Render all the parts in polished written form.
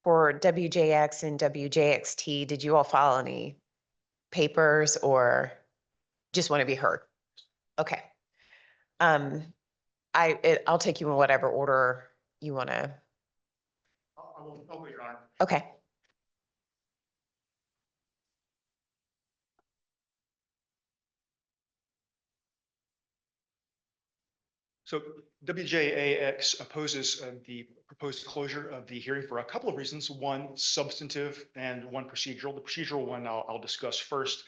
for WJX and WJXT, did you all file any papers or just want to be heard? Okay. I'll take you in whatever order you want to. I'll go, Your Honor. Okay. So WJAX opposes the proposed closure of the hearing for a couple of reasons. One, substantive, and one, procedural. The procedural one I'll discuss first.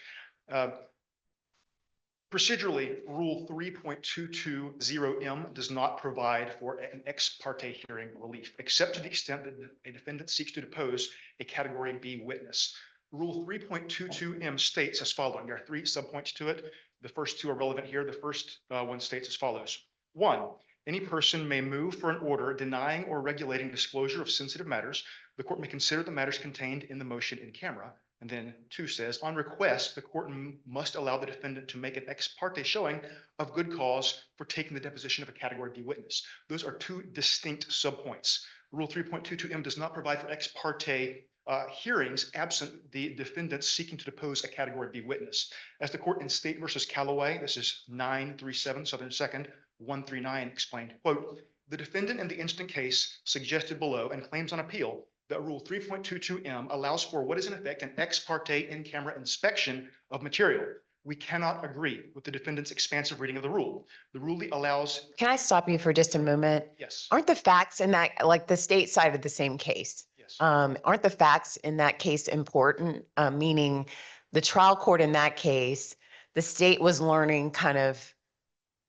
Procedurally, Rule 3.220M does not provide for an ex parte hearing relief, except to the extent that a defendant seeks to depose a Category B witness. Rule 3.22M states as following. There are 3 subpoints to it. The first 2 are relevant here. The first one states as follows. 1, any person may move for an order denying or regulating disclosure of sensitive matters. The court may consider the matters contained in the motion in camera. And then 2 says, on request, the court must allow the defendant to make an ex parte showing of good cause for taking the deposition of a Category B witness. Those are 2 distinct subpoints. Rule 3.22M does not provide for ex parte hearings absent the defendant seeking to depose a Category B witness. As the court in State versus Callaway, this is 937 Southern 2nd, 139 explained, quote, the defendant in the instant case suggested below and claims on appeal that Rule 3.22M allows for what is in effect an ex parte in-camera inspection of material. We cannot agree with the defendant's expansive reading of the rule. The rule allows. Can I stop you for just a moment? Yes. Aren't the facts in that, like the state side of the same case? Yes. Aren't the facts in that case important? Meaning the trial court in that case, the state was learning kind of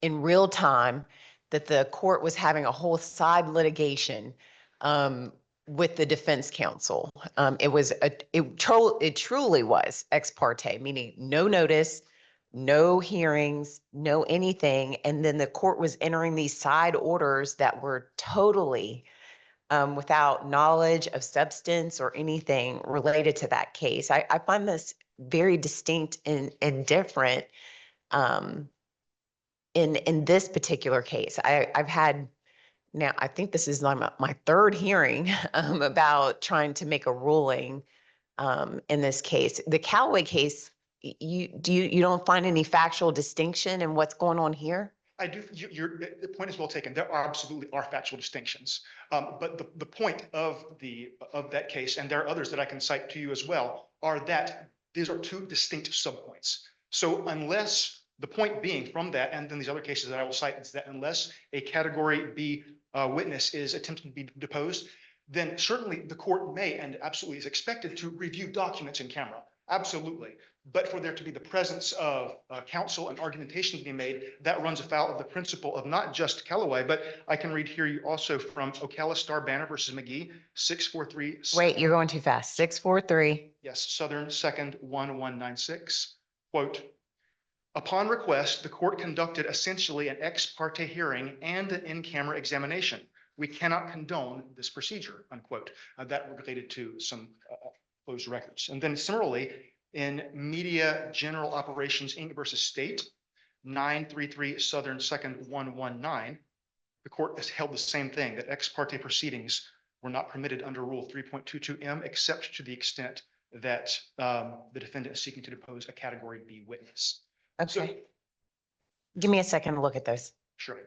in real time that the court was having a whole side litigation with the defense counsel. It truly was ex parte, meaning no notice, no hearings, no anything. And then the court was entering these side orders that were totally without knowledge of substance or anything related to that case. I find this very distinct and different in this particular case. I've had, now I think this is my 3rd hearing about trying to make a ruling in this case. The Callaway case, you don't find any factual distinction in what's going on here? I do. The point is well taken. There absolutely are factual distinctions, but the point of that case, and there are others that I can cite to you as well, are that these are 2 distinct subpoints. So unless the point being from that, and then these other cases that I will cite, is that unless a Category B witness is attempting to be deposed, then certainly the court may and absolutely is expected to review documents in camera. Absolutely. But for there to be the presence of counsel and argumentation to be made, that runs afoul of the principle of not just Callaway, but I can read here also from Ocala Star Banner versus McGee, 643. Wait, you're going too fast. 643. Yes, Southern 2nd, 1196. Quote, upon request, the court conducted essentially an ex parte hearing and an in-camera examination. We cannot condone this procedure, unquote. That related to some closed records. And then similarly, in Media General Operations Inc. versus State, 933 Southern 2nd, 119, the court has held the same thing, that ex parte proceedings were not permitted under Rule 3.22M, except to the extent that the defendant is seeking to depose a Category B witness. Okay. So, give me a second to look at those. sure.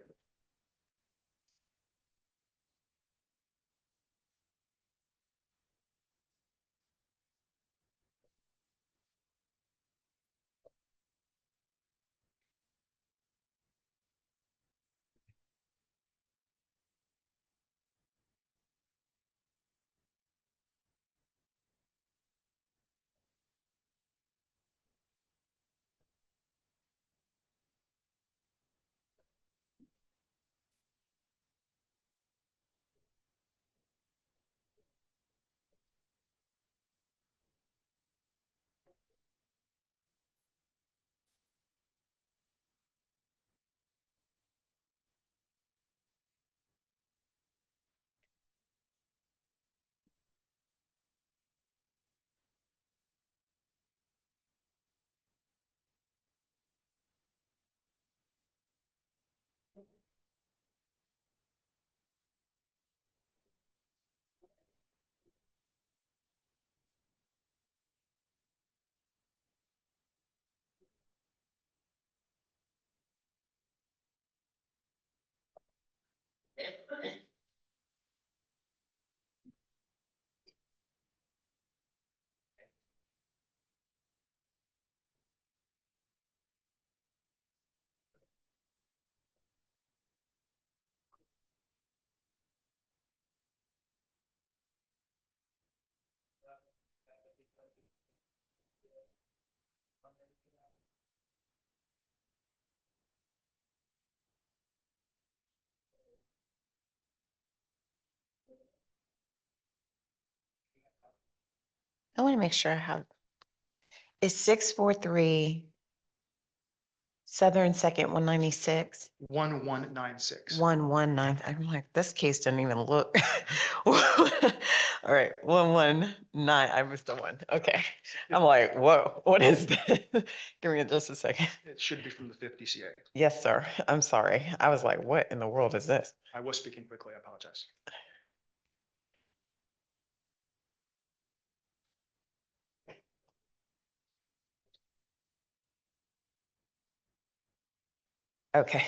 I want to make sure I have, is 643 Southern Second 196? 1196. 119. I'm like, this case doesn't even look. All right, 119. I missed a one. Okay. I'm like, whoa, what is this? Give me just a second. It should be from the fifth DCA. Yes, sir. I'm sorry. I was like, what in the world is this? I was speaking quickly. I apologize. Okay.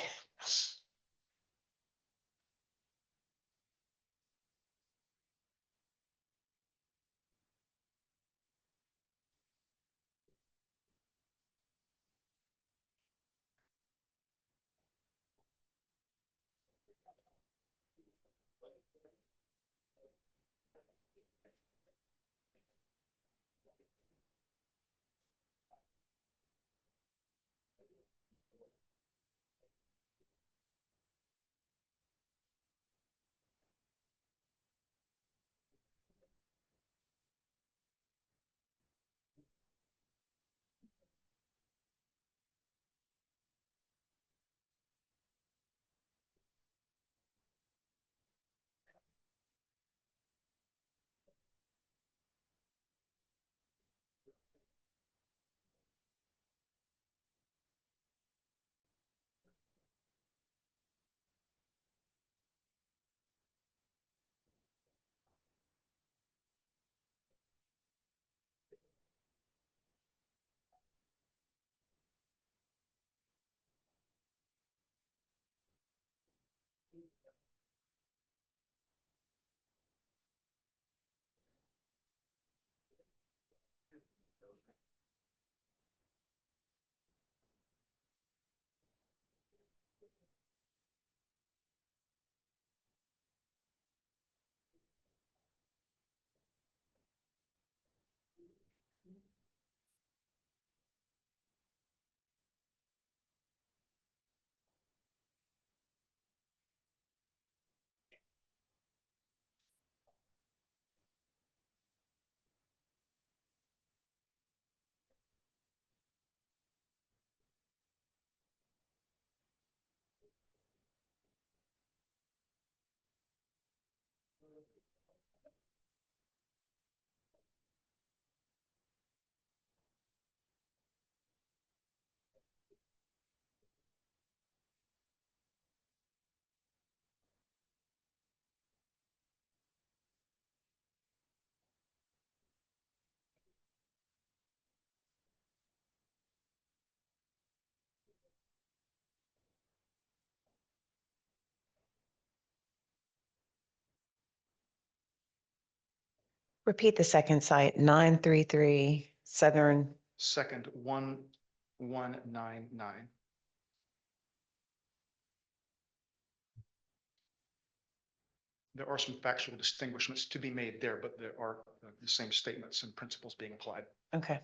Repeat the second site, 933 Southern. Second, 1199. There are some factual distinguishments to be made there, but there are the same statements and principles being applied. Okay.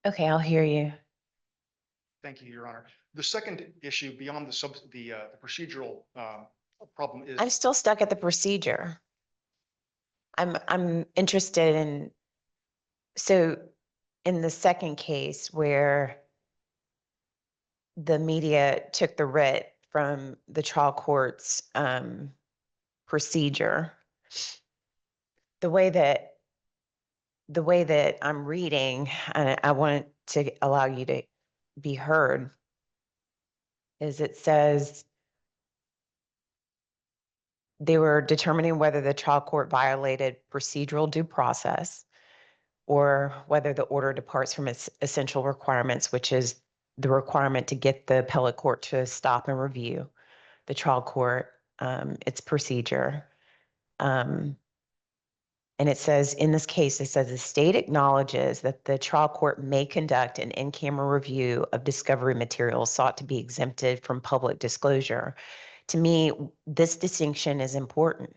Okay, I'll hear you. Thank you, Your Honor. The second issue beyond the procedural problem is I'm still stuck at the procedure. I'm interested in, so in the second case where the media took the writ from the trial court's procedure, the way that I'm reading, and I want to allow you to be heard, is it says they were determining whether the trial court violated procedural due process or whether the order departs from its essential requirements, which is the requirement to get the appellate court to stop and review the trial court, its procedure. And it says, in this case, it says the state acknowledges that the trial court may conduct an in-camera review of discovery materials sought to be exempted from public disclosure. To me, this distinction is important.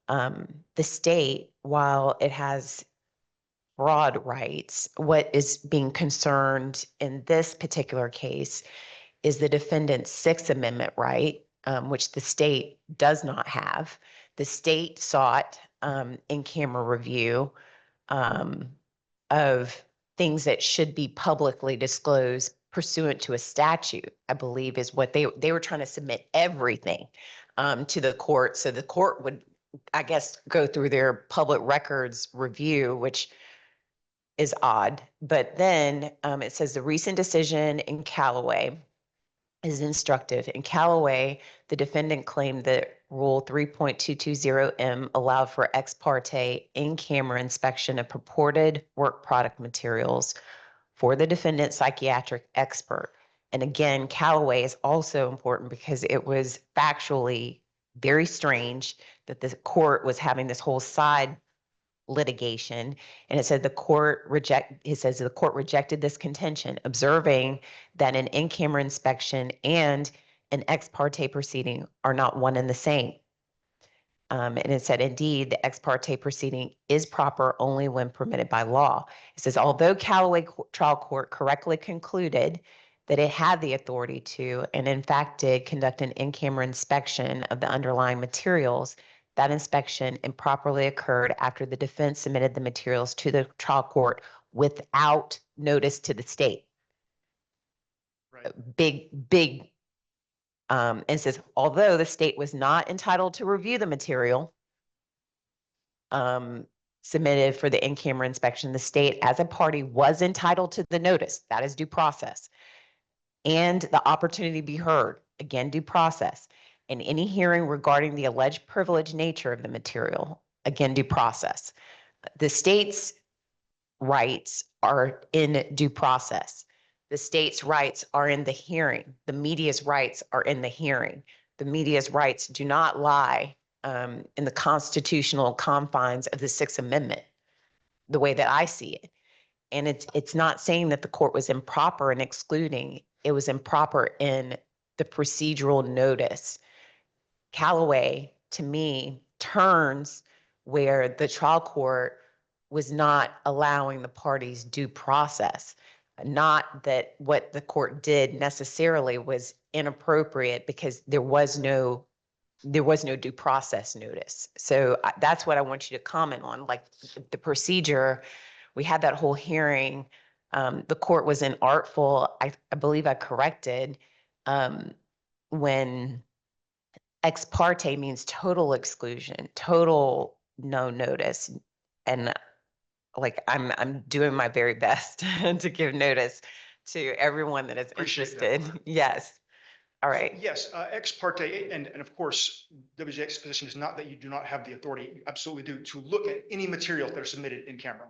The state, while it has broad rights, what is being concerned in this particular case is the defendant's Sixth Amendment right, which the state does not have. The state sought in-camera review of things that should be publicly disclosed pursuant to a statute, I believe is what they were trying to submit everything to the court. So the court would, I guess, go through their public records review, which is odd. But then it says the recent decision in Callaway is instructive. In Callaway, the defendant claimed that Rule 3.220M allowed for ex parte in-camera inspection of purported work product materials for the defendant's psychiatric expert. And again, Callaway is also important because it was factually very strange that the court was having this whole side litigation, and it said the court rejected this contention, observing that an in-camera inspection and an ex parte proceeding are not one and the same. And it said, indeed, the ex parte proceeding is proper only when permitted by law. It says, although Callaway trial court correctly concluded that it had the authority to, and in fact did, conduct an in-camera inspection of the underlying materials, that inspection improperly occurred after the defense submitted the materials to the trial court without notice to the state. right. Big, and says, although the state was not entitled to review the material submitted for the in-camera inspection, the state as a party was entitled to the notice, that is due process, and the opportunity to be heard, again, due process, and any hearing regarding the alleged privileged nature of the material, again, due process. The state's rights are in due process. The state's rights are in the hearing. The media's rights are in the hearing. The media's rights do not lie in the constitutional confines of the Sixth Amendment, the way that I see it. And it's not saying that the court was improper in excluding. It was improper in the procedural notice. Callaway, to me, turns where the trial court was not allowing the parties due process. Not that what the court did necessarily was inappropriate, because there was no due process notice. So that's what I want you to comment on, like the procedure. We had that whole hearing. The court was inartful. I believe I corrected when ex parte means total exclusion, total no notice. And like, I'm doing my very best to give notice to everyone that is Appreciate that. interested. Yes. All right. Yes, ex parte, and of course, WJX's position is not that you do not have the authority, you absolutely do, to look at any materials that are submitted in camera.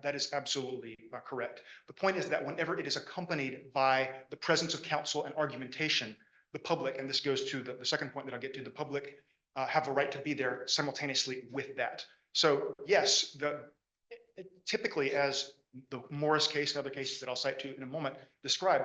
That is absolutely correct. The point is that whenever it is accompanied by the presence of counsel and argumentation, the public, and this goes to the second point that I'll get to, the public have a right to be there simultaneously with that. So yes, typically, as the Morris case and other cases that I'll cite to in a moment describe,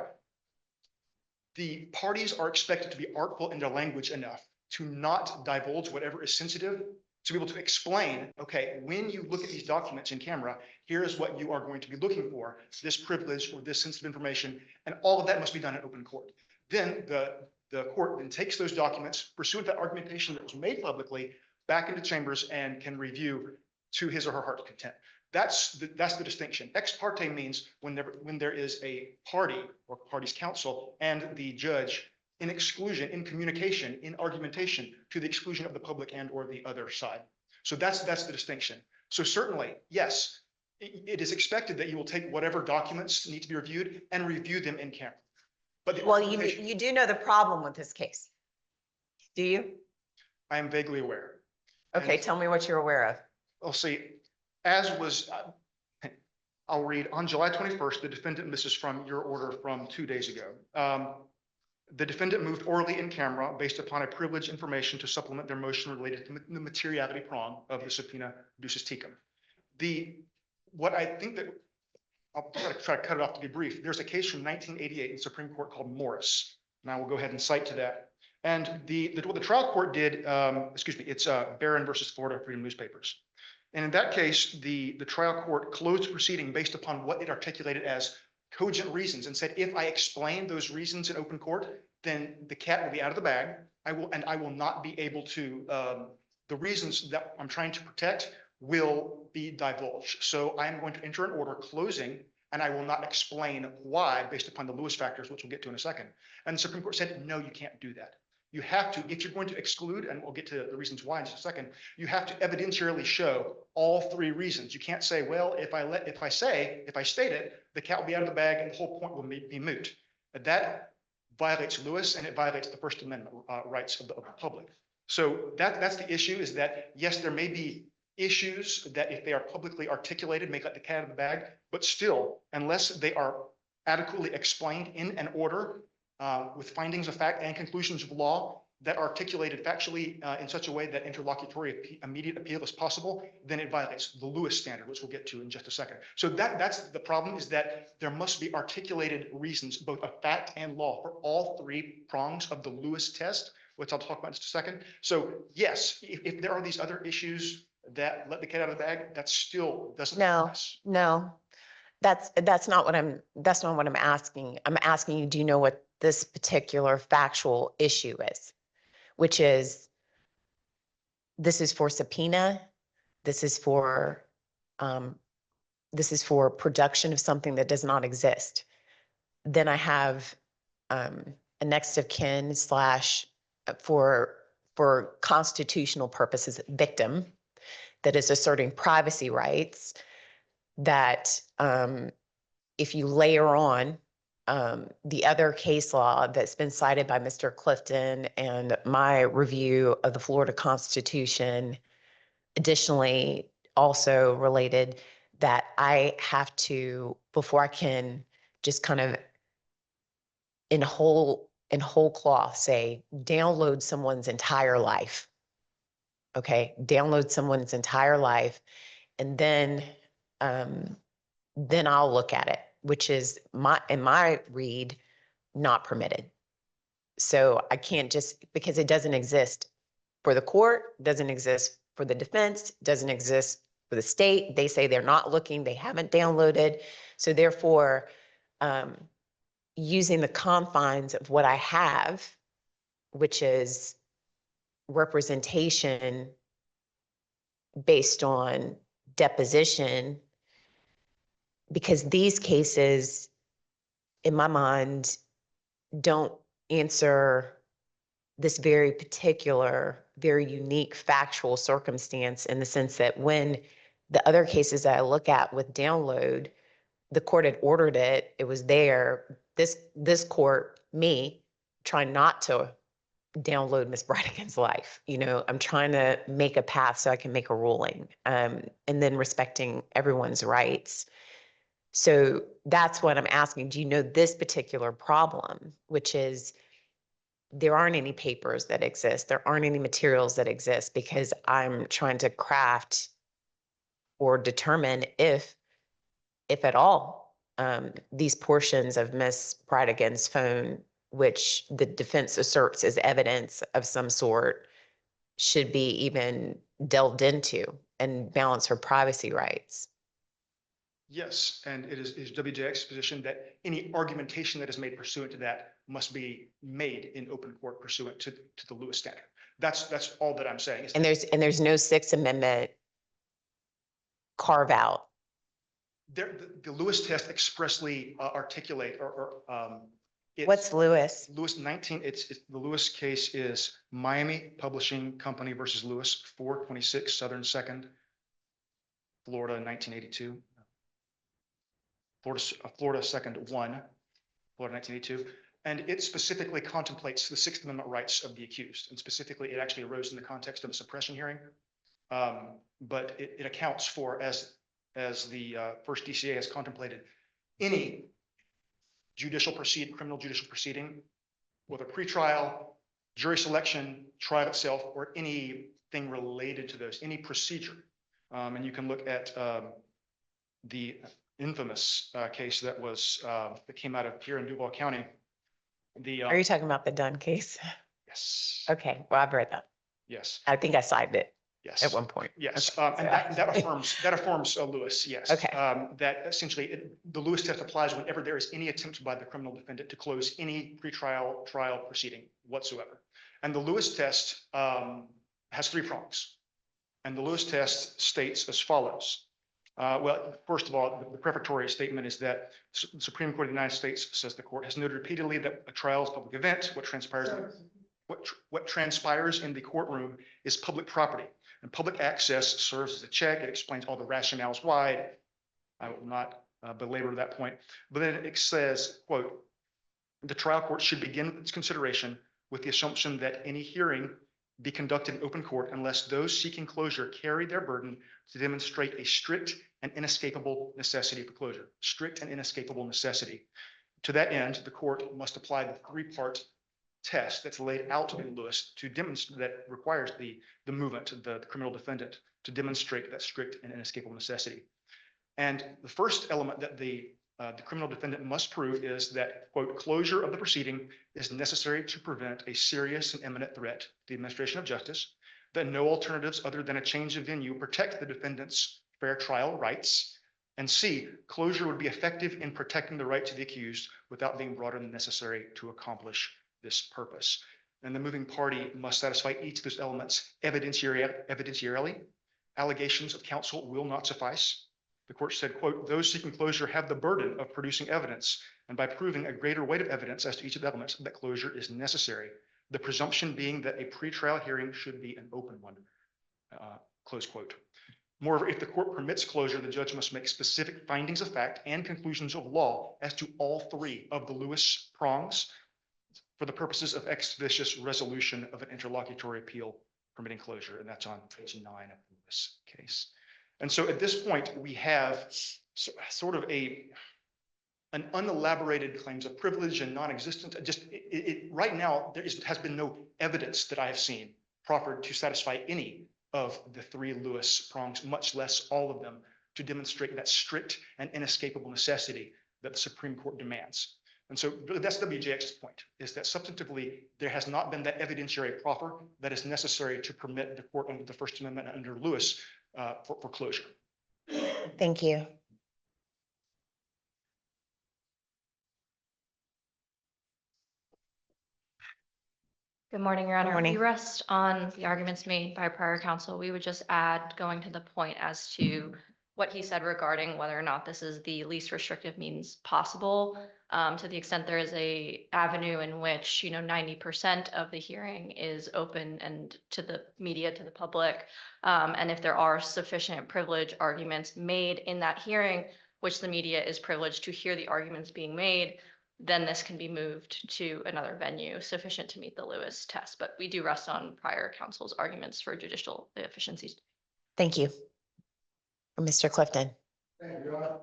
the parties are expected to be artful in their language enough to not divulge whatever is sensitive, to be able to explain, okay, when you look at these documents in camera, here's what you are going to be looking for, this privilege or this sensitive information, and all of that must be done in open court. Then the court then takes those documents, pursuant to that argumentation that was made publicly, back into chambers and can review to his or her heart's content. That's the distinction. Ex parte means when there is a party or party's counsel and the judge in exclusion, in communication, in argumentation to the exclusion of the public and or the other side. So that's the distinction. So certainly, yes, it is expected that you will take whatever documents need to be reviewed and review them in camera. But Well, you do know the problem with this case, do you? I am vaguely aware. Okay, And tell me what you're aware of. I'll see. As was, I'll read, on July 21st, the defendant, and this is from your order from 2 days ago. The defendant moved orally in camera based upon a privileged information to supplement their motion related to the materiality prong of the subpoena ducis tecum. What I think that, I'll try to cut it off to be brief. There's a case from 1988 in the Supreme Court called Morris, and I will go ahead and cite to that. And what the trial court did, it's Barron versus Florida Freedom Newspapers. And in that case, the trial court closed the proceeding based upon what it articulated as cogent reasons and said, if I explain those reasons in open court, then the cat will be out of the bag. I will not be able to, the reasons that I'm trying to protect will be divulged. So I'm going to enter an order closing, and I will not explain why based upon the Lewis factors, which we'll get to in a second. And the Supreme Court said, no, you can't do that. You have to, if you're going to exclude, and we'll get to the reasons why in just a second, you have to evidentiarily show all three reasons. You can't say, well, if I state it, the cat will be out of the bag and the whole point will be moot. That violates Lewis, and it violates the First Amendment rights of the public. So that's the issue, is that yes, there may be issues that if they are publicly articulated, may let the cat out of the bag, but still, unless they are adequately explained in an order, with findings of fact and conclusions of law that are articulated factually in such a way that interlocutory immediate appeal is possible, then it violates the Lewis standard, which we'll get to in just a second. So that's the problem, is that there must be articulated reasons, both of fact and law, for all three prongs of the Lewis test, which I'll talk about in just a second. So yes, if there are these other issues that let the cat out of the bag, that still doesn't pass. No, that's not what I'm asking. I'm asking you, do you know what this particular factual issue is, which is, this is for subpoena, this is for production of something that does not exist. Then I have a next of kin / for constitutional purposes, victim that is asserting privacy rights, that if you layer on the other case law that's been cited by Mr. Clifton and my review of the Florida Constitution, additionally also related, that I have to, before I can just kind of in whole cloth say, download someone's entire life. Okay, download someone's entire life, and then I'll look at it, which is in my read, not permitted. So I can't just, because it doesn't exist for the court, doesn't exist for the defense, doesn't exist for the state. They say they're not looking, they haven't downloaded. So therefore, using the confines of what I have, which is representation based on deposition, because these cases, in my mind, don't answer this very particular, very unique factual circumstance, in the sense that when the other cases that I look at with download, the court had ordered it, it was there. This court, me, trying not to download Miss Bridegan's life. I'm trying to make a path so I can make a ruling, and then respecting everyone's rights. So that's what I'm asking. Do you know this particular problem, which is there aren't any papers that exist, there aren't any materials that exist, because I'm trying to craft or determine if at all, these portions of Miss Bridegan's phone, which the defense asserts as evidence of some sort, should be even delved into and balance her privacy rights. Yes, and it is WJX's position that any argumentation that is made pursuant to that must be made in open court pursuant to the Lewis standard. That's all that I'm saying. And there's no Sixth Amendment carve out. The Lewis test expressly articulate What's Lewis? Lewis 19. The Lewis case is Miami Publishing Company versus Lewis, 426 Southern 2nd, Florida, 1982. Florida 2nd 1, Florida 1982. And it specifically contemplates the Sixth Amendment rights of the accused. And specifically, it actually arose in the context of a suppression hearing. But it accounts for, as the first DCA has contemplated, any criminal judicial proceeding, whether pretrial, jury selection, trial itself, or anything related to those, any procedure. And you can look at the infamous case that came out of here in Duval County. Are you talking about the Dunn case? Yes. Okay, well, I've read that. Yes. I think I cited it. Yes. At one point. Yes. Okay. And that affirms Lewis. Yes. Okay. That essentially the Lewis test applies whenever there is any attempt by the criminal defendant to close any pretrial trial proceeding whatsoever. And the Lewis test has 3 prongs. And the Lewis test states as follows. Well, first of all, the prefatory statement is that the Supreme Court of the United States, says the court, has noted repeatedly that a trial is a public event. What transpires in the courtroom is public property, and public access serves as a check. It explains all the rationales why. I will not belabor that point, but then it says, quote, the trial court should begin its consideration with the assumption that any hearing be conducted in open court unless those seeking closure carry their burden to demonstrate a strict and inescapable necessity for closure. Strict and inescapable necessity. To that end, the court must apply the 3-part test that's laid out in Lewis to demonstrate, that requires the movement of the criminal defendant to demonstrate that strict and inescapable necessity. And the first element that the criminal defendant must prove is that, quote, closure of the proceeding is necessary to prevent a serious and imminent threat to the administration of justice, that no alternatives other than a change of venue protect the defendant's fair trial rights, and C, closure would be effective in protecting the right to the accused without being broader than necessary to accomplish this purpose. And the moving party must satisfy each of those elements evidentiarily. Allegations of counsel will not suffice. The court said, quote, those seeking closure have the burden of producing evidence, and by proving a greater weight of evidence as to each of the elements, that closure is necessary. The presumption being that a pretrial hearing should be an open one, close quote. Moreover, if the court permits closure, the judge must make specific findings of fact and conclusions of law as to all 3 of the Lewis prongs for the purposes of expeditious resolution of an interlocutory appeal permitting closure. And that's on page 9 of the Lewis case. And so at this point, we have sort of an unelaborated claims of privilege and non-existent. Right now, has been no evidence that I have seen proffered to satisfy any of the 3 Lewis prongs, much less all of them, to demonstrate that strict and inescapable necessity that the Supreme Court demands. And so really that's WJX's point, is that substantively, there has not been that evidentiary proffer that is necessary to permit the court under the First Amendment and under Lewis for closure. Thank you. Good morning, Your Honor. morning. We rest on the arguments made by prior counsel. We would just add, going to the point as to what he said regarding whether or not this is the least restrictive means possible. To the extent there is a avenue in which, 90% of the hearing is open and to the media, to the public. And if there are sufficient privilege arguments made in that hearing, which the media is privileged to hear the arguments being made, then this can be moved to another venue sufficient to meet the Lewis test. But we do rest on prior counsel's arguments for judicial efficiencies. Thank you. Mr. Clifton. Thank you, Your Honor.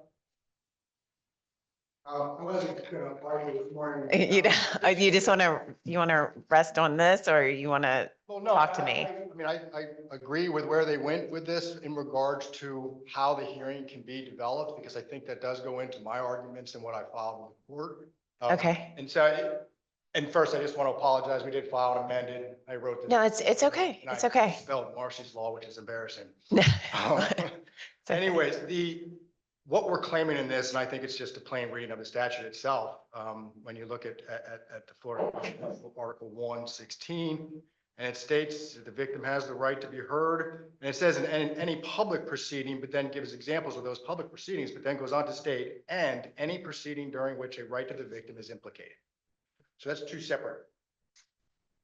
I wasn't going to argue this morning. You just want to rest on this, or you want to Well, no, talk to me? I agree with where they went with this in regards to how the hearing can be developed, because I think that does go into my arguments and what I filed with the court. Okay. And first, I just want to apologize. We did file an amended. I wrote this. No, it's okay. and It's I okay. Spelled Marcy's law, which is embarrassing. It's okay. Anyways, what we're claiming in this, and I think it's just a plain reading of the statute itself, when you look at the Florida Article 116, and it states that the victim has the right to be heard, and it says in any public proceeding, but then gives examples of those public proceedings, but then goes on to state, and any proceeding during which a right to the victim is implicated. So that's two separate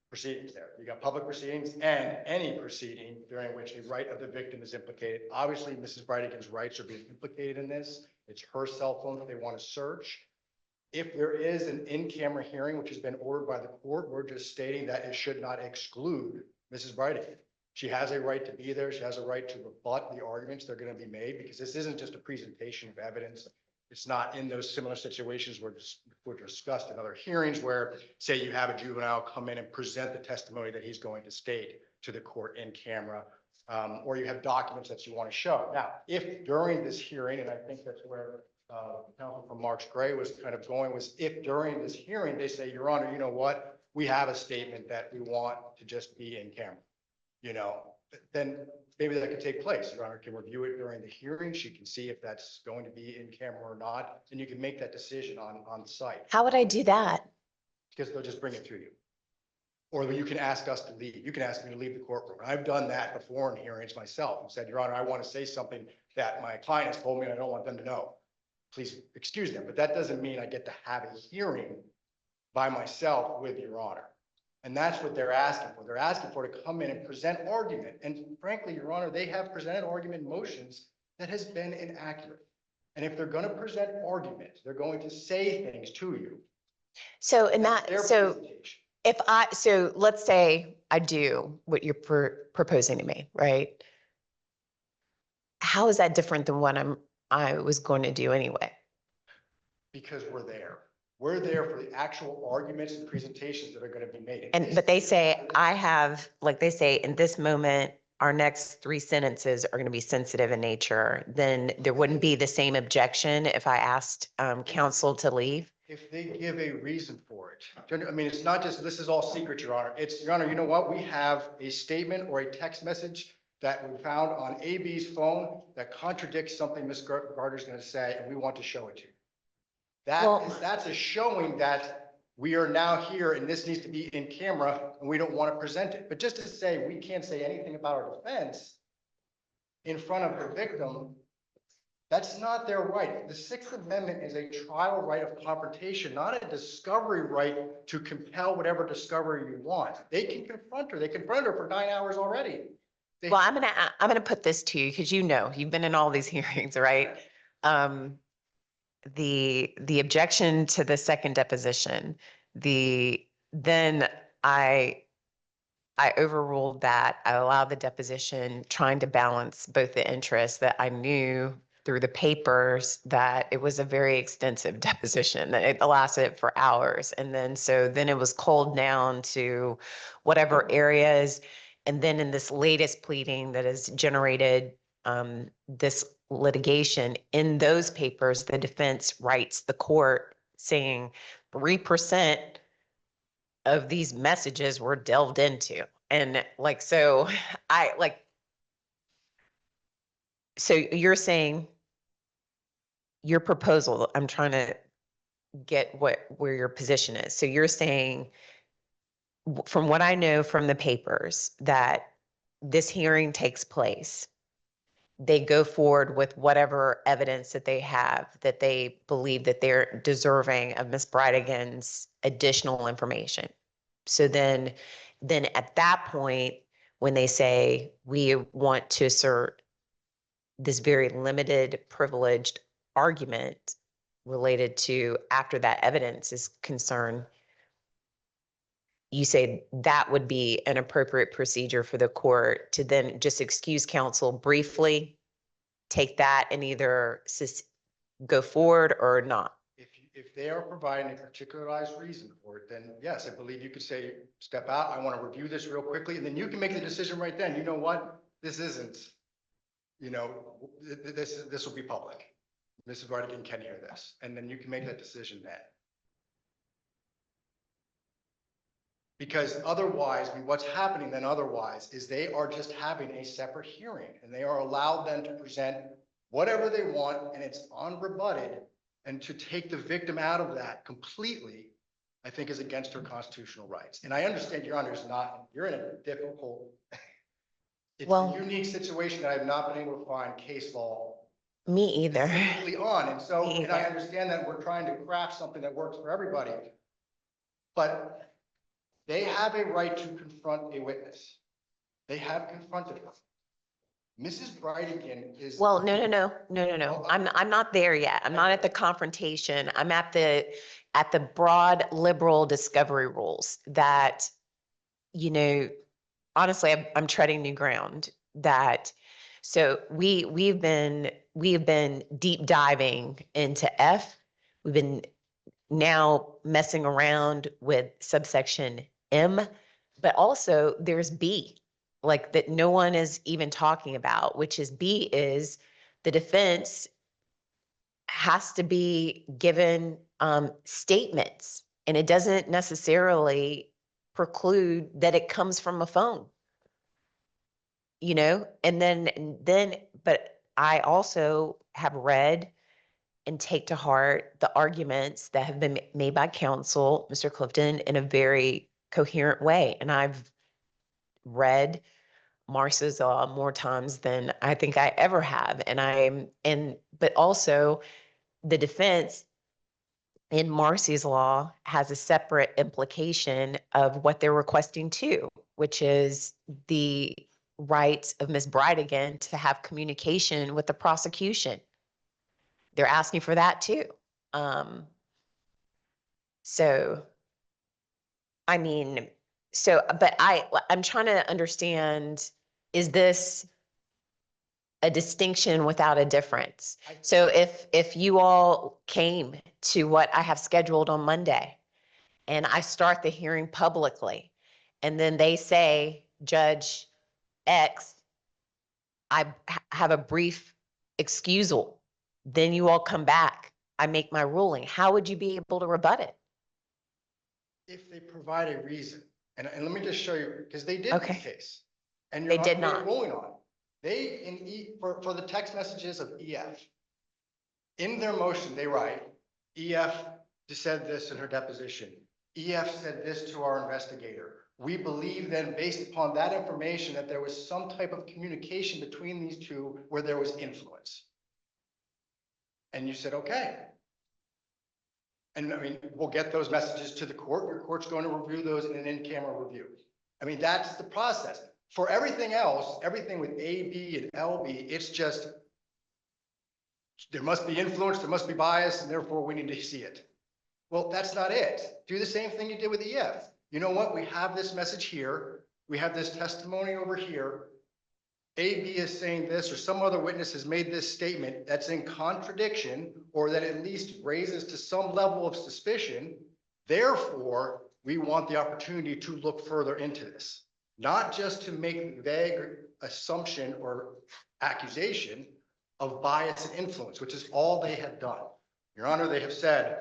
proceedings there. You got public proceedings and any proceeding during which a right of the victim is implicated. Obviously, Mrs. Bridegan's rights are being implicated in this. It's her cell phone that they want to search. If there is an in-camera hearing, which has been ordered by the court, we're just stating that it should not exclude Mrs. Bridegan. She has a right to be there. She has a right to rebut the arguments that are going to be made, because this isn't just a presentation of evidence. It's not in those similar situations were discussed in other hearings where, say, you have a juvenile come in and present the testimony that he's going to state to the court in camera, or you have documents that you want to show. Now, if during this hearing, and I think that's where counsel from Marks Gray was kind of going, was if during this hearing they say, Your Honor, you know what, we have a statement that we want to just be in camera, then maybe that could take place. Your Honor can review it during the hearing. She can see if that's going to be in camera or not, and you can make that decision on the site. How would I do that? Because they'll just bring it to you. Or you can ask us to leave. You can ask me to leave the courtroom. I've done that before in hearings myself and said, Your Honor, I want to say something that my client has told me and I don't want them to know. Please excuse them. But that doesn't mean I get to have a hearing by myself with Your Honor. And that's what they're asking for. They're asking for to come in and present argument. And frankly, Your Honor, they have presented argument motions that has been inaccurate. And if they're going to present argument, they're going to say things to you. So in That's that, their so presentation. so let's say I do what you're proposing to me, right? How is that different than what I was going to do anyway? Because we're there. We're there for the actual arguments and presentations that are going to be made. But they say they say in this moment, our next 3 sentences are going to be sensitive in nature. Then there wouldn't be the same objection if I asked counsel to leave. If they give a reason for it. I mean, it's not just, this is all secret, Your Honor. It's, Your Honor, you know what? We have a statement or a text message that we found on AB's phone that contradicts something Ms. Gardner's going to say, and we want to show it to you. That's a showing that we are now here and this needs to be in camera and we don't want to present it. But just to say we can't say anything about our defense in front of the victim, that's not their right. The Sixth Amendment is a trial right of confrontation, not a discovery right to compel whatever discovery you want. They can confront her. They confronted her for 9 hours already. Well, I'm gonna put this to you because you've been in all these hearings, right? The objection to the second deposition, then I overruled that. I allowed the deposition, trying to balance both the interests that I knew through the papers that it was a very extensive deposition, that it lasted for hours. And then it was culled down to whatever areas. And then in this latest pleading that has generated this litigation, in those papers, the defense writes the court saying 3% of these messages were delved into. And so you're saying your proposal, I'm trying to get where your position is. So you're saying from what I know from the papers, that this hearing takes place, they go forward with whatever evidence that they have, that they believe that they're deserving of Ms. Bridegan's additional information. So then at that point, when they say, we want to assert this very limited privileged argument related to after that evidence is concerned, you say that would be an appropriate procedure for the court to then just excuse counsel briefly, take that and either go forward or not. If they are providing a particularized reason for it, then yes, I believe you could say, step out, I want to review this real quickly, and then you can make the decision right then. You know what? This isn't, this will be public. Mrs. Bridegan can hear this, and then you can make that decision then. Because otherwise, I mean, what's happening then otherwise is they are just having a separate hearing, and they are allowed then to present whatever they want, and it's unrebutted. And to take the victim out of that completely, I think is against her constitutional rights. And I understand Your Honor is not, you're in a difficult, it's Well, a unique situation that I've not been able to find case law me either. specifically on. And so, Me and I either. understand that we're trying to craft something that works for everybody. But they have a right to confront a witness. They have confronted her. Mrs. Bridegan is. Well, no. I'm not there yet. I'm not at the confrontation. I'm at the broad liberal discovery rules that, honestly, I'm treading new ground. That, so we've been deep diving into F. We've been now messing around with subsection M, but also there's B, like that no one is even talking about, which is B is the defense has to be given statements, and it doesn't necessarily preclude that it comes from a phone. And then, but I also have read and take to heart the arguments that have been made by counsel, Mr. Clifton, in a very coherent way. And I've read Marcy's Law more times than I think I ever have. But also the defense in Marcy's Law has a separate implication of what they're requesting too, which is the rights of Ms. Bridegan to have communication with the prosecution. They're asking for that too. So, I mean, but I'm trying to understand, is this a distinction without a difference? So if you all came to what I have scheduled on Monday and I start the hearing publicly, and then they say, Judge X, I have a brief excusal, then you all come back, I make my ruling, how would you be able to rebut it? If they provide a reason, and let me just show you, because they did in Okay. this case. And They you're did not not. ruling on it. They, for the text messages of EF, in their motion, they write, EF said this in her deposition. EF said this to our investigator. We believe then, based upon that information, that there was some type of communication between these two where there was influence. And you said, okay. And I mean, we'll get those messages to the court. Your court's going to review those in an in-camera review. I mean, that's the process. For everything else, everything with A, B, and LB, it's just, there must be influence, there must be bias, and therefore we need to see it. Well, that's not it. Do the same thing you did with EF. You know what? We have this message here. We have this testimony over here. A, B is saying this, or some other witness has made this statement that's in contradiction, or that at least raises to some level of suspicion. Therefore, we want the opportunity to look further into this, not just to make vague assumption or accusation of bias and influence, which is all they have done. Your Honor, they have said,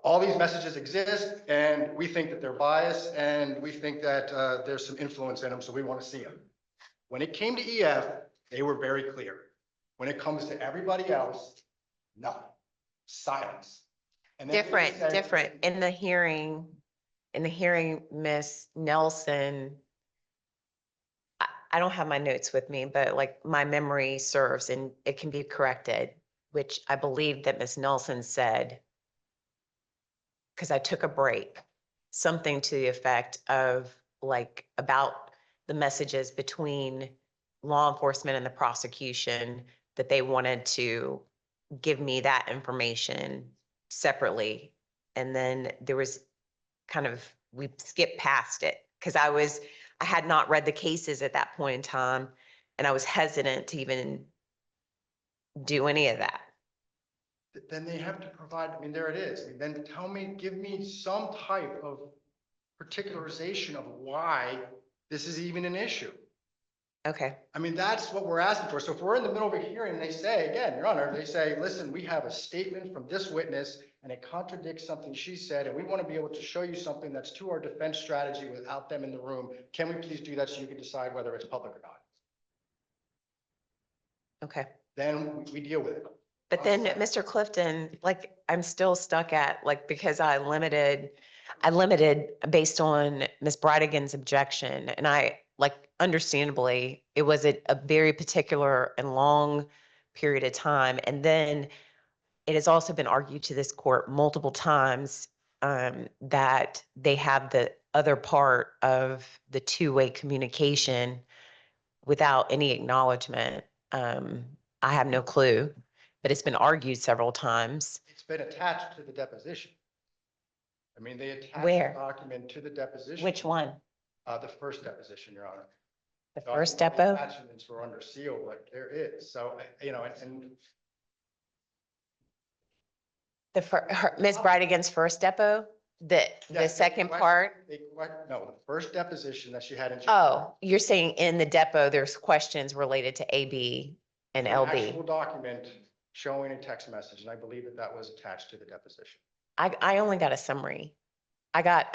all these messages exist, and we think that they're biased, and we think that there's some influence in them, so we want to see them. When it came to EF, they were very clear. When it comes to everybody else, no, silence. And then they said- Different. In the hearing, in the hearing, Miss Nelson, I don't have my notes with me, but like my memory serves and it can be corrected, which I believe that Miss Nelson said, because I took a break, something to the effect of like about the messages between law enforcement and the prosecution, that they wanted to give me that information separately. And then there was kind of, we skipped past it because I had not read the cases at that point in time. And I was hesitant to even do any of that. Then they have to provide, I mean, there it is. I mean, then tell me, give me some type of particularization of why this is even an issue. Okay. I mean, that's what we're asking for. So if we're in the middle of a hearing and they say, again, Your Honor, they say, listen, we have a statement from this witness and it contradicts something she said, and we want to be able to show you something that's to our defense strategy without them in the room. Can we please do that so you can decide whether it's public or not? Okay. Then we deal with it. But then Mr. Clifton, like, I'm still stuck at, like, because I limited based on Ms. Bridegan's objection. And I, like, understandably, it was a very particular and long period of time. And then it has also been argued to this court multiple times that they have the other part of the two-way communication without any acknowledgement. I have no clue, but it's been argued several times. It's been attached to the deposition. I mean, they attached the Where? document to the deposition. Which one? The first deposition, Your Honor. The So I first think the depo? Attachments were under seal, but there is. So, you know, and Ms. Bridegan's first depo? The Yes, second question- part? No, the first deposition that she had in. Oh, you're saying in the depo, there's questions related to AB and An LB. actual document showing a text message, and I believe that that was attached to the deposition. I only got a summary. I got,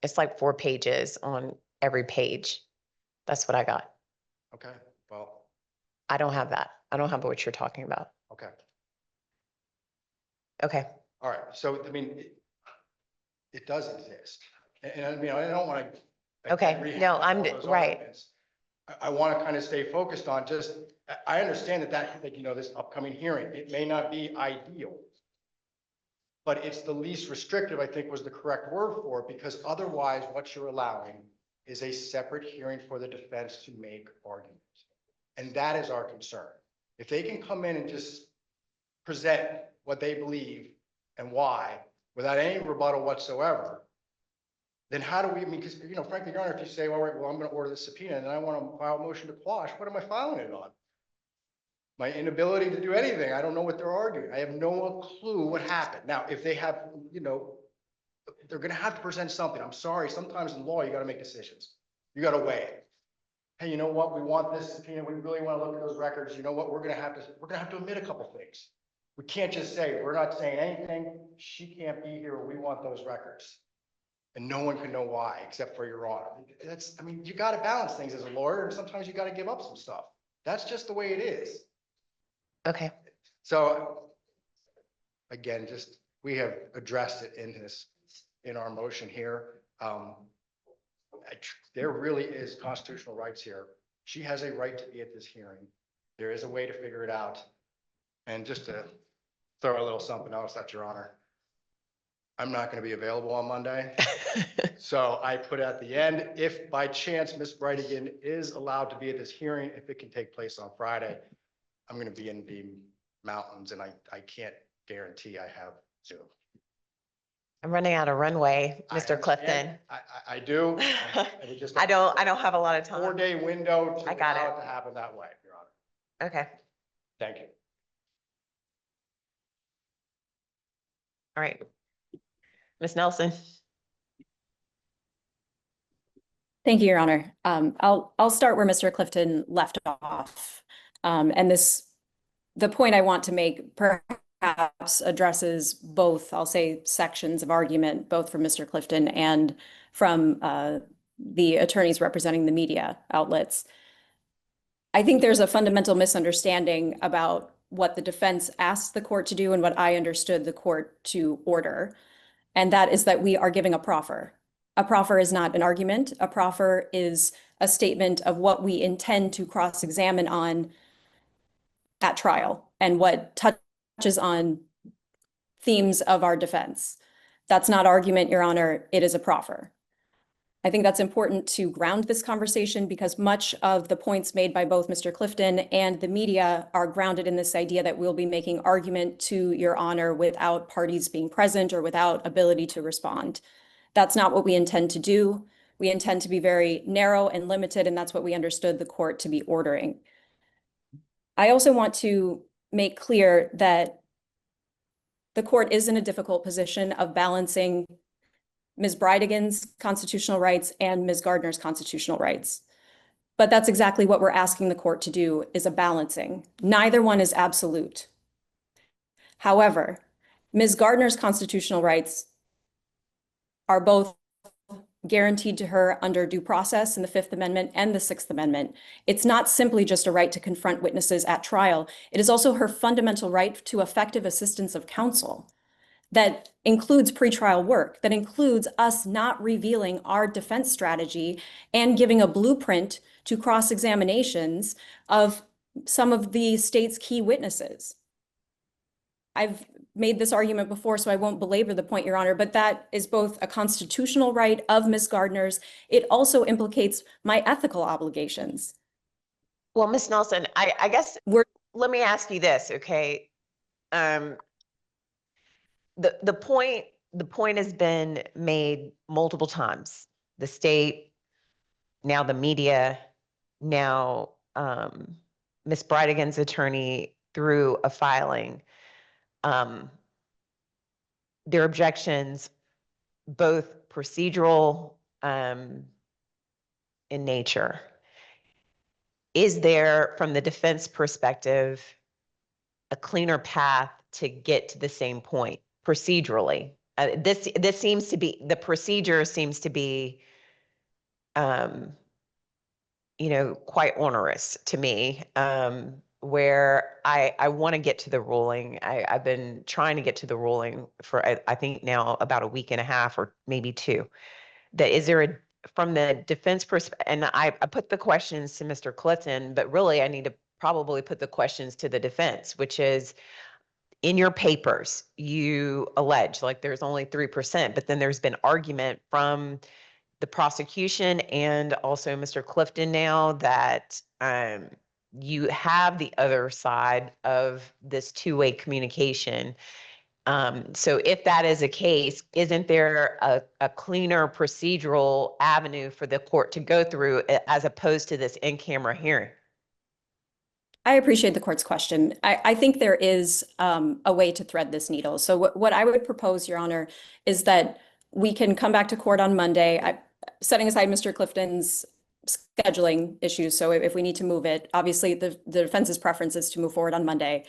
it's like 4 pages on every page. That's what I got. Okay, well, I don't have that. I don't have what you're talking about. okay, Okay. all right. So, I mean, it does exist. And I mean, I don't want to. Okay, no, right. I want to kind of stay focused on just, I understand that, like, you know, this upcoming hearing, it may not be ideal. But it's the least restrictive, I think was the correct word for it, because otherwise what you're allowing is a separate hearing for the defense to make arguments. And that is our concern. If they can come in and just present what they believe and why without any rebuttal whatsoever, then how do we, I mean, because, you know, frankly, Your Honor, if you say, all right, well, I'm going to order the subpoena and I want to file a motion to quash, what am I filing it on? My inability to do anything. I don't know what they're arguing. I have no clue what happened. Now, if they have, you know, they're going to have to present something. I'm sorry. Sometimes in law, you got to make decisions. You got to weigh it. Hey, you know what? We want this subpoena. We really want to look at those records. You know what? We're going to have to admit a couple things. We can't just say, we're not saying anything. She can't be here. We want those records. And no one can know why, except for Your Honor. That's, I mean, you got to balance things as a lawyer, and sometimes you got to give up some stuff. That's just the way it is. Okay. So again, just, we have addressed it in our motion here. There really is constitutional rights here. She has a right to be at this hearing. There is a way to figure it out. And just to throw a little something else at Your Honor, I'm not going to be available on Monday. So I put at the end, if by chance Ms. Bridegan is allowed to be at this hearing, if it can take place on Friday, I'm going to be in the mountains and I can't guarantee I have Zoom. I'm running out of runway, I Mr. Clifton. understand. I do. And it just- I don't have a lot of time. 4-day window to I got allow it. it to happen that way, Your Honor. Okay. Thank you. All right. Ms. Nelson. Thank you, Your Honor. I'll start where Mr. Clifton left off. And the point I want to make perhaps addresses both, I'll say, sections of argument, both from Mr. Clifton and from the attorneys representing the media outlets. I think there's a fundamental misunderstanding about what the defense asked the court to do and what I understood the court to order. And that is that we are giving a proffer. A proffer is not an argument. A proffer is a statement of what we intend to cross-examine on at trial and what touches on themes of our defense. That's not argument, Your Honor. It is a proffer. I think that's important to ground this conversation because much of the points made by both Mr. Clifton and the media are grounded in this idea that we'll be making argument to Your Honor without parties being present or without ability to respond. That's not what we intend to do. We intend to be very narrow and limited, and that's what we understood the court to be ordering. I also want to make clear that the court is in a difficult position of balancing Ms. Bridegan's constitutional rights and Ms. Gardner's constitutional rights. But that's exactly what we're asking the court to do, is a balancing. Neither one is absolute. However, Ms. Gardner's constitutional rights are both guaranteed to her under due process in the Fifth Amendment and the Sixth Amendment. It's not simply just a right to confront witnesses at trial. It is also her fundamental right to effective assistance of counsel. That includes pretrial work, that includes us not revealing our defense strategy and giving a blueprint to cross-examinations of some of the state's key witnesses. I've made this argument before, so I won't belabor the point, Your Honor, but that is both a constitutional right of Ms. Gardner's. It also implicates my ethical obligations. Well, Ms. Nelson, I guess let me ask you this, okay? The point has been made multiple times. The state, now the media, now Ms. Bridegan's attorney through a filing. Their objections, both procedural in nature. Is there, from the defense perspective, a cleaner path to get to the same point procedurally? This seems to be, the procedure seems to be, quite onerous to me, where I want to get to the ruling. I've been trying to get to the ruling for, I think now about a week and a half or maybe two. That is there from the defense perspective, and I put the questions to Mr. Clifton, but really I need to probably put the questions to the defense, which is, in your papers, you allege like there's only 3%, but then there's been argument from the prosecution and also Mr. Clifton now that you have the other side of this two-way communication. So if that is a case, isn't there a cleaner procedural avenue for the court to go through as opposed to this in-camera hearing? I appreciate the court's question. I think there is a way to thread this needle. So what I would propose, Your Honor, is that we can come back to court on Monday, setting aside Mr. Clifton's scheduling issues. So if we need to move it, obviously the defense's preference is to move forward on Monday.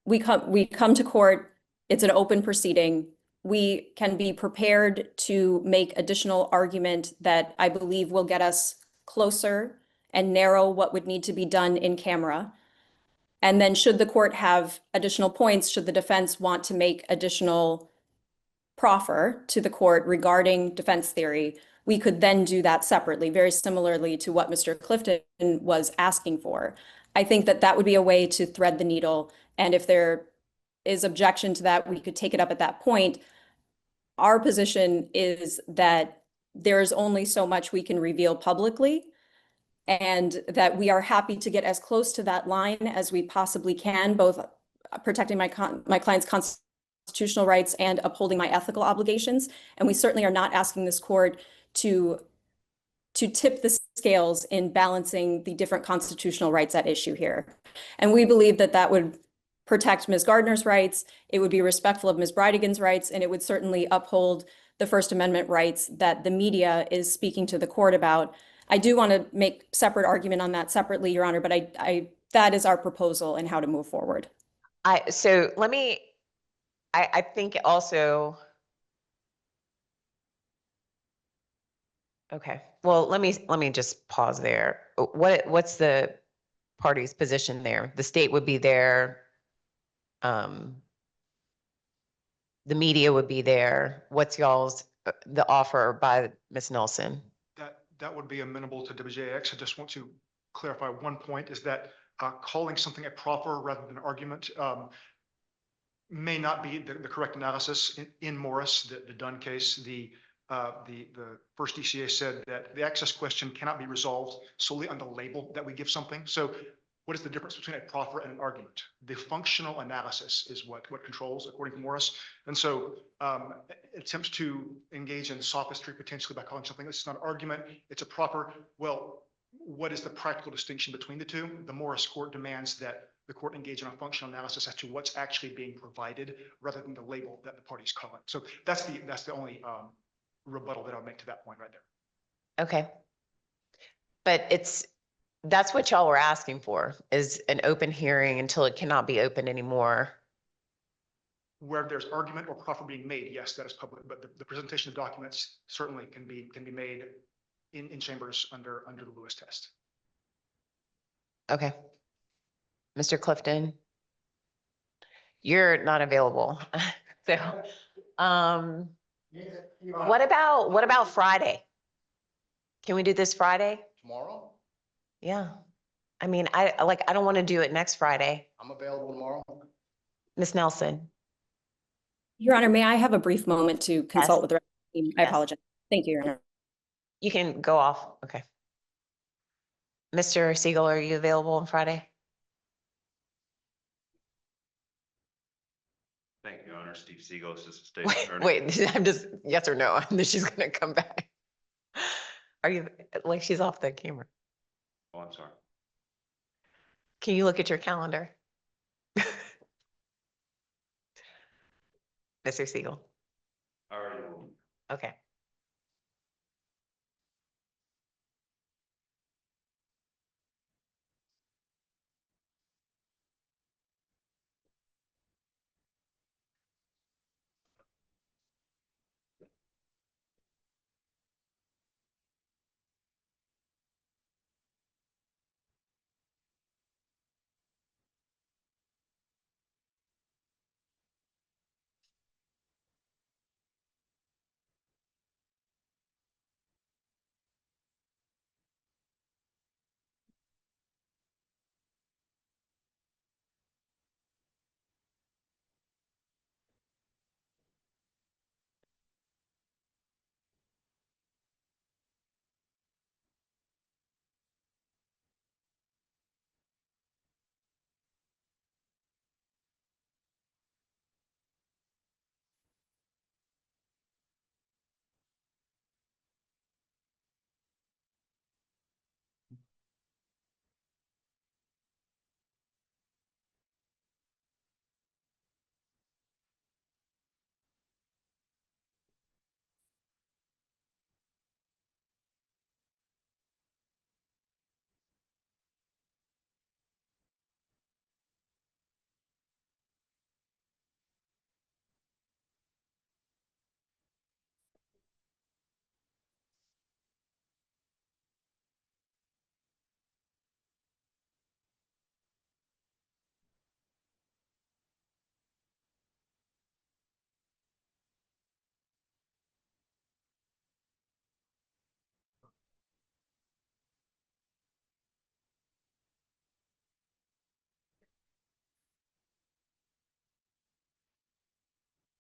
We come to court. It's an open proceeding. We can be prepared to make additional argument that I believe will get us closer and narrow what would need to be done in camera. And then should the court have additional points, should the defense want to make additional proffer to the court regarding defense theory, we could then do that separately, very similarly to what Mr. Clifton was asking for. I think that that would be a way to thread the needle. And if there is objection to that, we could take it up at that point. Our position is that there is only so much we can reveal publicly, and that we are happy to get as close to that line as we possibly can, both protecting my client's constitutional rights and upholding my ethical obligations. And we certainly are not asking this court to tip the scales in balancing the different constitutional rights at issue here. And we believe that that would protect Ms. Gardner's rights, it would be respectful of Ms. Bridegan's rights, and it would certainly uphold the First Amendment rights that the media is speaking to the court about. I do want to make separate argument on that separately, Your Honor, but that is our proposal and how to move forward. I think also, okay, well, let me just pause there. What's the party's position there? The state would be there. The media would be there. What's y'all's the offer by Ms. Nelson. That would be amenable to WJX. I just want to clarify one point is that calling something a proffer rather than an argument may not be the correct analysis. In Morris, the Dunn case, the first DCA said that the access question cannot be resolved solely on the label that we give something. So what is the difference between a proffer and an argument? The functional analysis is what controls according to Morris. And so attempts to engage in sophistry potentially by calling something, this is not an argument, it's a proffer. Well, what is the practical distinction between the two? The Morris court demands that the court engage in a functional analysis as to what's actually being provided rather than the label that the parties call it. So that's the only rebuttal that I'll make to that point right there. Okay. But that's what y'all were asking for, is an open hearing until it cannot be open anymore. Where there's argument or proffer being made, yes, that is public, but the presentation of documents certainly can be made in chambers under the Lewis test. Okay. Mr. Clifton, you're not available. So, what about Friday? Can we do this Friday? Tomorrow? Yeah. I mean, I don't want to do it next Friday. I'm available tomorrow. Ms. Nelson. Your Honor, may I have a brief moment to consult with the rest of the team? I Yes. apologize. Thank you, Your Honor. You can go off. Okay. Mr. Siegel, are you available on Friday? Thank you, Your Honor. Steve Siegel, Assistant State Attorney. Wait, I'm just, yes or no, and then she's gonna come back. Are you, like, she's off the camera. Oh, I'm sorry. Can you look at your calendar? Mr. Siegel, I already will. okay.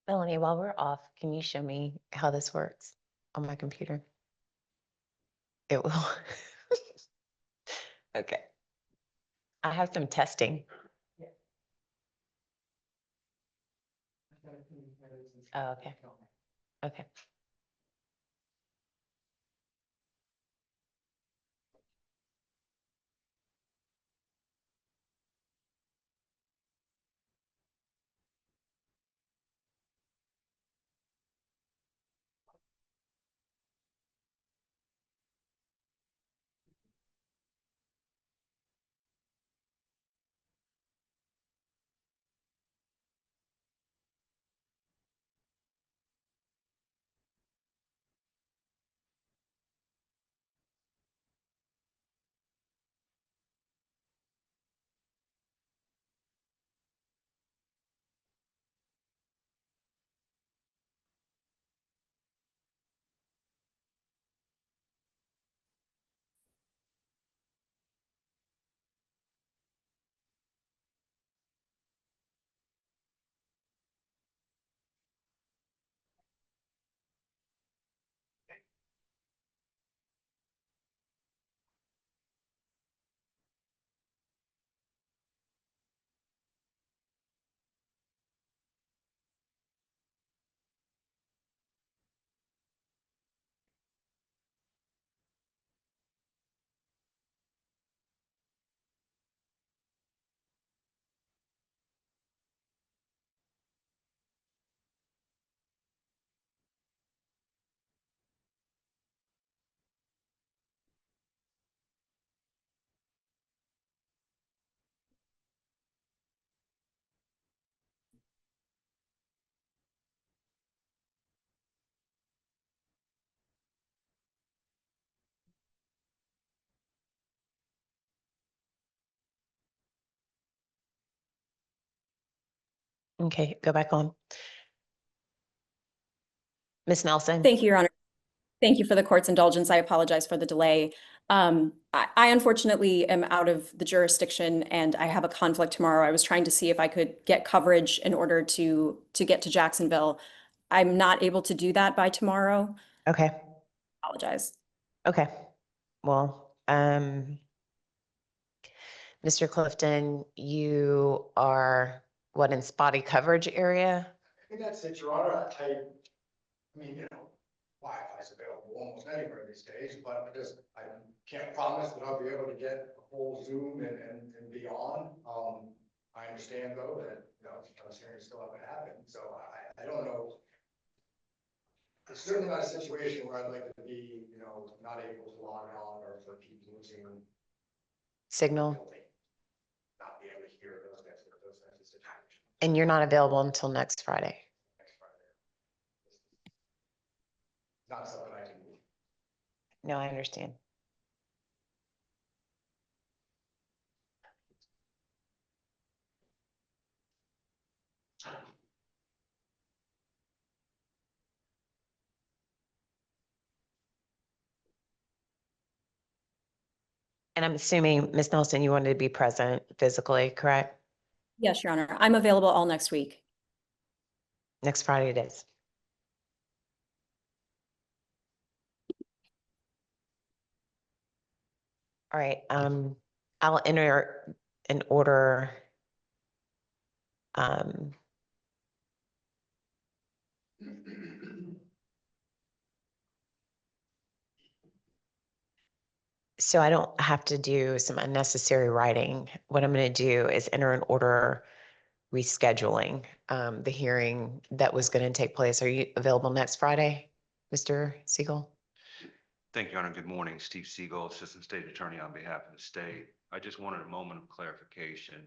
Melanie, while we're off, can you show me how this works on my computer? It will. Okay. I have some testing. Oh, okay. Okay. Okay, go back on. Ms. Nelson? Thank you, Your Honor. Thank you for the court's indulgence. I apologize for the delay. I unfortunately am out of the jurisdiction and I have a conflict tomorrow. I was trying to see if I could get coverage in order to get to Jacksonville. I'm not able to do that by tomorrow. Okay, Apologize. okay. Well, Mr. Clifton, you are what, in spotty coverage area? I think that's it, Your Honor. I tell you, I mean, Wi-Fi is available almost anywhere these days, but I can't promise that I'll be able to get a full Zoom and be on. I understand though that, I was hearing still haven't happened, so I don't know. It's certainly not a situation where I'd like to be, not able to log on or for people losing Signal? not be able to hear those types of situations. And you're not available until next Friday? Next Friday. Not something I can do. No, I understand. And I'm assuming, Ms. Nelson, you wanted to be present physically, correct? Yes, Your Honor. I'm available all next week. Next Friday it is. All right, I'll enter an order. So I don't have to do some unnecessary writing. What I'm going to do is enter an order rescheduling the hearing that was going to take place. Are you available next Friday, Mr. Siegel? Thank you, Your Honor. Good morning. Steve Siegel, Assistant State Attorney on behalf of the state. I just wanted a moment of clarification.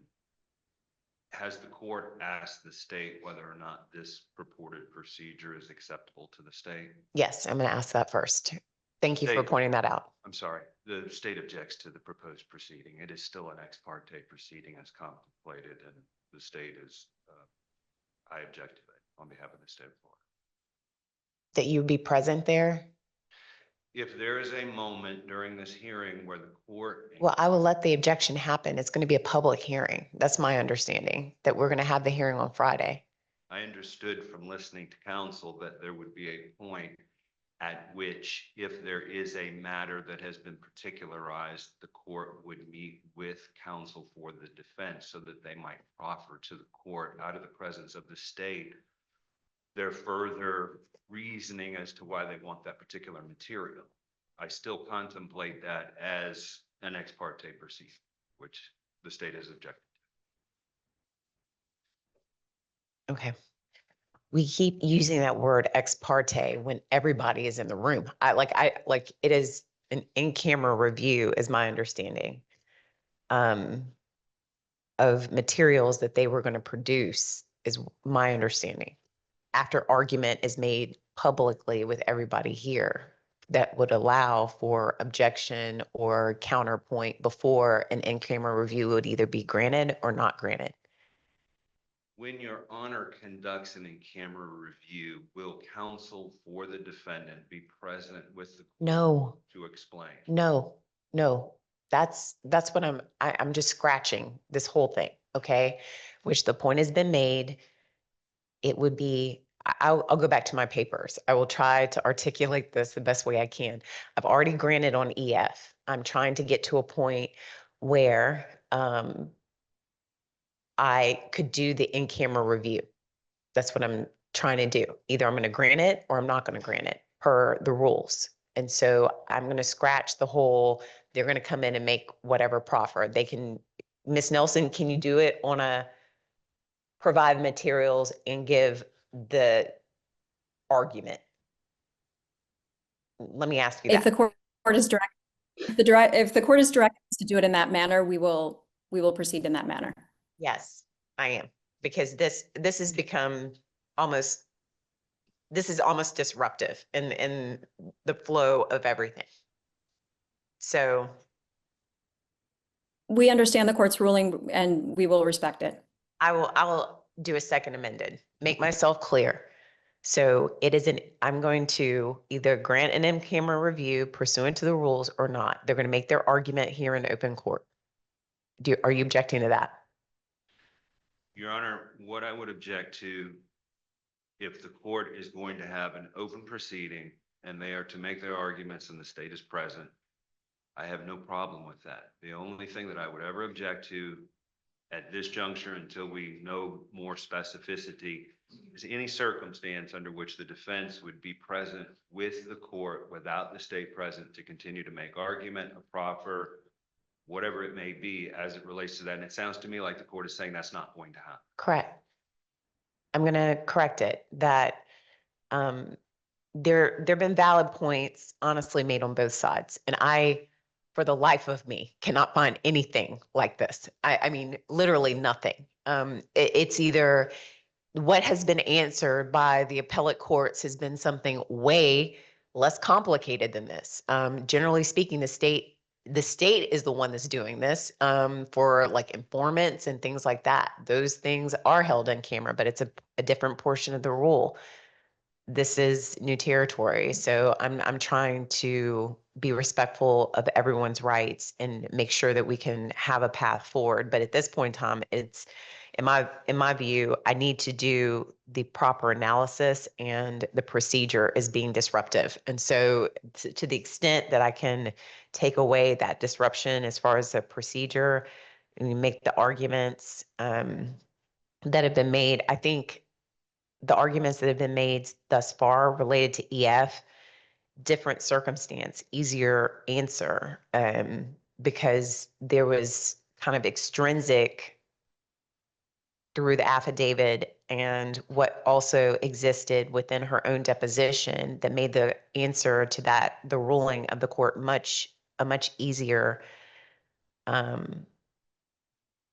Has the court asked the state whether or not this purported procedure is acceptable to the state? Yes, I'm going to ask that first. Thank you for State- pointing that out. I'm sorry, the state objects to the proposed proceeding. It is still an ex parte proceeding as contemplated, and the state is, I object to it on behalf of the state of Florida. That you'd be present there? If there is a moment during this hearing where the court. Well, I will let the objection happen. It's going to be a public hearing. That's my understanding, that we're going to have the hearing on Friday. I understood from listening to counsel that there would be a point at which, if there is a matter that has been particularized, the court would meet with counsel for the defense so that they might proffer to the court, out of the presence of the state, their further reasoning as to why they want that particular material. I still contemplate that as an ex parte proceeding, which the state has objected to. Okay. We keep using that word ex parte when everybody is in the room. It is an in-camera review is my understanding of materials that they were going to produce is my understanding. After argument is made publicly with everybody here, that would allow for objection or counterpoint before an in-camera review would either be granted or not granted. When Your Honor conducts an in-camera review, will counsel for the defendant be present with the court No, to explain? no. That's what I'm just scratching this whole thing, okay? Which the point has been made. It would be, I'll go back to my papers. I will try to articulate this the best way I can. I've already granted on EF. I'm trying to get to a point where I could do the in-camera review. That's what I'm trying to do. Either I'm going to grant it or I'm not going to grant it per the rules. And so I'm going to scratch the whole, they're going to come in and make whatever proffer. They can, Ms. Nelson, can you do it on a provide materials and give the argument? Let me ask you If the that. court is direct, if the court is directed to do it in that manner, we will proceed in that manner. Yes, I am, because this has become almost, this is almost disruptive in the flow of everything. So, We understand the court's ruling and we will respect it. I will do a second amended, make myself clear. So it is I'm going to either grant an in-camera review pursuant to the rules or not. They're going to make their argument here in open court. Are you objecting to that? Your Honor, what I would object to, if the court is going to have an open proceeding and they are to make their arguments and the state is present, I have no problem with that. The only thing that I would ever object to at this juncture, until we know more specificity, is any circumstance under which the defense would be present with the court without the state present to continue to make argument, a proffer, whatever it may be as it relates to that. And it sounds to me like the court is saying that's not going to happen. Correct. I'm going to correct it that there've been valid points honestly made on both sides. And I, for the life of me, cannot find anything like this. I mean, literally nothing. It's either what has been answered by the appellate courts has been something way less complicated than this. Generally speaking, the state is the one that's doing this for like informants and things like that. Those things are held in camera, but it's a different portion of the rule. This is new territory. So I'm trying to be respectful of everyone's rights and make sure that we can have a path forward. But at this point in time, it's, in my view, I need to do the proper analysis, and the procedure is being disruptive. And so to the extent that I can take away that disruption as far as the procedure and make the arguments that have been made, I think the arguments that have been made thus far related to EF, different circumstance, easier answer, because there was kind of extrinsic through the affidavit and what also existed within her own deposition that made the answer to that, the ruling of the court, a much easier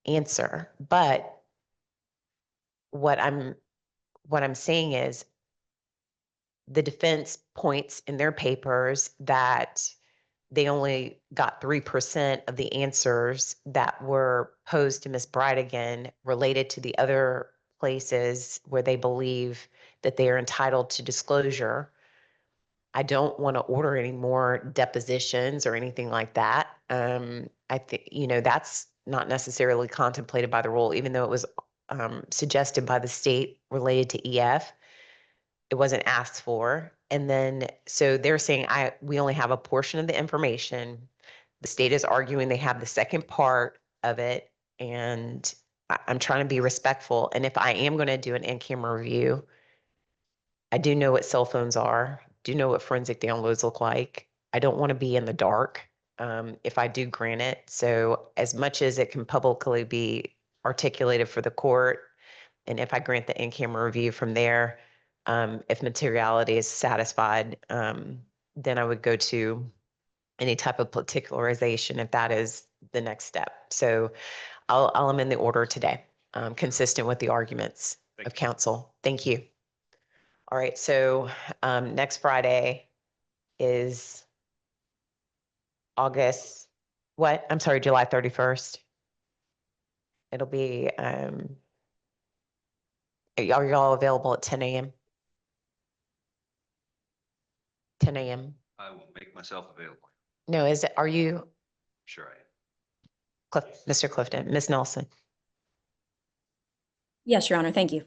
answer. But what I'm saying is the defense points in their papers that they only got 3% of the answers that were posed to Ms. Bridegan related to the other places where they believe that they are entitled to disclosure. I don't want to order any more depositions or anything like that. I think, that's not necessarily contemplated by the rule, even though it was suggested by the state related to EF. It wasn't asked for. And then, so they're saying we only have a portion of the information. The state is arguing they have the second part of it. And I'm trying to be respectful. And if I am going to do an in-camera review, I do know what cell phones are, do know what forensic downloads look like. I don't want to be in the dark if I do grant it. So as much as it can publicly be articulated for the court, and if I grant the in-camera review from there, if materiality is satisfied, then I would go to any type of particularization if that is the next step. So I'll amend the order today, consistent with the arguments of counsel. Thank you. All right, so next Friday is August, what? I'm sorry, July 31st. It'll be, are y'all available at 10 a.m.? 10 a.m. I will make myself available. No, are you, Sure I am. Mr. Clifton, Ms. Nelson? Yes, Your Honor. Thank you.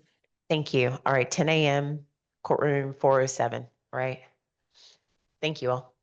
Thank you. All right, 10 a.m. courtroom 407, right? Thank you all.